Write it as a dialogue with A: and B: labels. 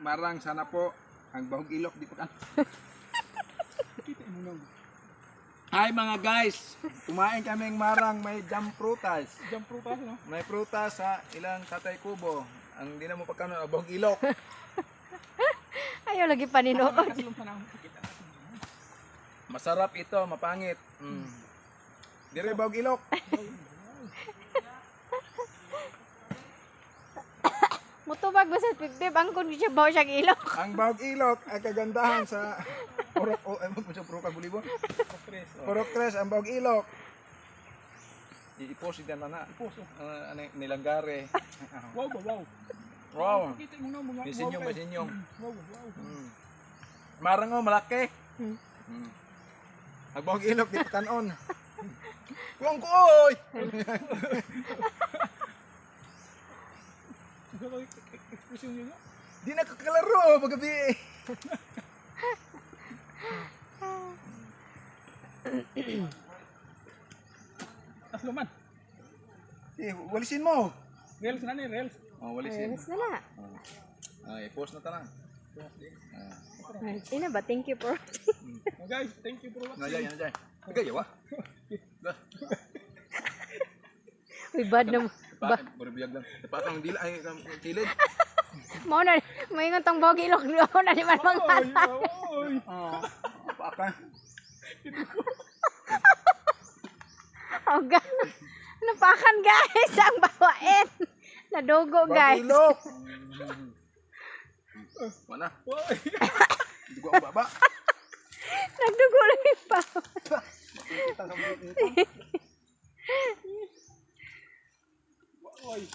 A: marang sana po ang bahog ilok di pa kan. Hi mga guys, kumain kaming marang may jam prutas.
B: Jam prutas, no?
A: May prutas sa ilang katay kubo. Ang di na mo pagkano bahog ilok.
C: Ayaw lagi paninood.
A: Masarap ito, mapangit. Dire bahog ilok.
C: Mutubag ba sa pipip? Ang kung siya bawa siyang ilok.
A: Ang bahog ilok ay kagandahan sa purok purok bulibon. Purok tres ang bahog ilok. Iipos ito na.
B: Ipos, oh.
A: Nilanggare.
B: Wow, wow.
A: Wow.
B: Kita mo na mga
A: Bisinyong, bisinyong.
B: Wow, wow.
A: Marang oh, malaki. Ang bahog ilok di pa kanon. Kuwang ko oy.
B: Ekspresyon niyo.
A: Di na kakalaro paggabi.
B: Asluman.
A: Walisin mo.
B: Reels na ni, reels.
A: Oh, walisin.
C: Ayos na na.
A: Ay, post na tanan.
C: Ina ba? Thank you for...
B: Oh, guys, thank you for watching.
A: Najay, najay. Ikaw yawa.
C: Uy, bad na mo.
A: Bakit? Barabiyag lang. Tapatang dila ay kilid.
C: Mau na, may nga tong bawag ilok. Mau na di man mga
B: Oy.
A: Paka.
C: Oh, napakan guys. Ang bawain. Nadugo guys.
A: Ilok. Mana?
B: Oy.
A: Hindi ko ang baba.
C: Nagdugo lang yung bawa.
A: Kita sa mga
B: Oy.